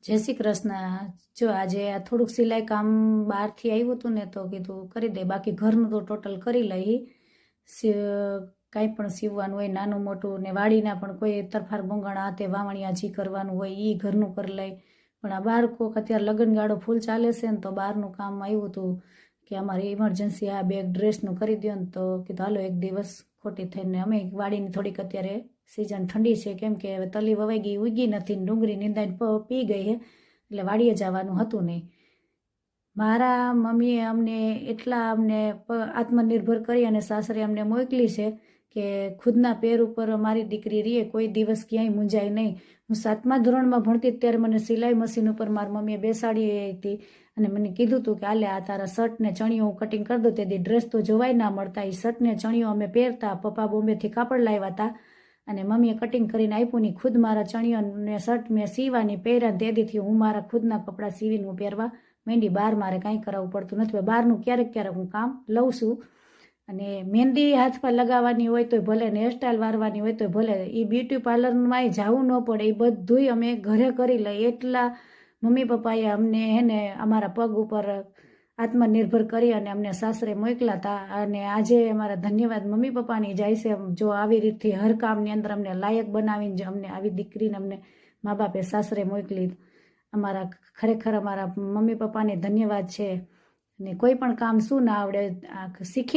જય શ્રી કૃષ્ણ। જો આજે આ થોડુંક સિલાઈ કામ બહારથી આવ્યું હતું ને તો કીધું કરી દે, બાકી ઘરનું તો ટોટલ કરી લઈ। કાંઈ પણ સીવવાનું હોય નાનું મોટું ને વાડીના પણ કોઈ તરફાર બંગણા હાથે વાવણિયા જી કરવાનું હોય એ ઘરનું કરી લઈ। પણ આ બહાર કોક અત્યારે લગ્નગાળો ફૂલ ચાલે છે ને તો બહારનું કામ આવ્યું હતું કે અમારી ઇમરજન્સી આ બેગ ડ્રેસનું કરી દો ને તો કીધું હાલો એક દિવસ ખોટી થઈને અમે વાડીની થોડીક અત્યારે સિઝન ઠંડી છે કેમ કે હવે તલી વવાઈ ગઈ, ઉગી નથી, ડુંગળી નિંદાઈને પી ગઈ છે એટલે વાડીએ જવાનું હતું નહીં। મારા મમ્મીએ અમને એટલા આત્મનિર્ભર કરી અને સાસરે અમને મોકલી છે કે ખુદના પેર ઉપર મારી દીકરી રીએ, કોઈ દિવસ ક્યાંય મૂંઝાય નહીં। હું 7મા ધોરણમાં ભણતી ત્યારે મને સિલાઈ મશીન ઉપર મારી મમ્મીએ બેસાડી હતી અને મને કીધું હતું કે આલે આ તારા શર્ટ ને ચણિયો હું કટિંગ કરી દઉં। તેથી ડ્રેસ તો જોવાય ના મળતા, એ શર્ટ ને ચણિયો અમે પહેરતા, પપ્પા બોમ્બેથી કાપડ લાવ્યા હતા અને મમ્મીએ કટિંગ કરીને આપ્યું નહીં। ખુદ મારા ચણિયો ને શર્ટ મેં સીવાની પહેર્યા, તેથી હું મારા ખુદના કપડાં સીવીને હું પહેરવા માંડી। બહાર મારે કાંઈ કરાવવું પડતું નથી। બહારનું ક્યારેક હું કામ લઉં છું અને મહેંદી હાથમાં લગાવવાની હોય તો ભલે ને હેરસ્ટાઈલ વારવાની હોય તો ભલે, એ બ્યુટી પાર્લરમાં જવું ન પડે, એ બધુંય અમે ઘરે કરી લઈએ। એટલા મમ્મી પપ્પાએ અમને હેને અમારા પગ ઉપર આત્મનિર્ભર કરી અને અમને સાસરે મોકલા હતા અને આજે અમારા ધન્યવાદ મમ્મી પપ્પાની જાય છે। જો આવી રીતથી હર કામની અંદર અમને લાયક બનાવીને જો અમને આવી દીકરીને અમને મા બાપે સાસરે મોકલી, અમારા ખરેખર અમારા મમ્મી પપ્પાને ધન્યવાદ છે। અને કોઈ પણ કામ શું ના આવડે, શીખી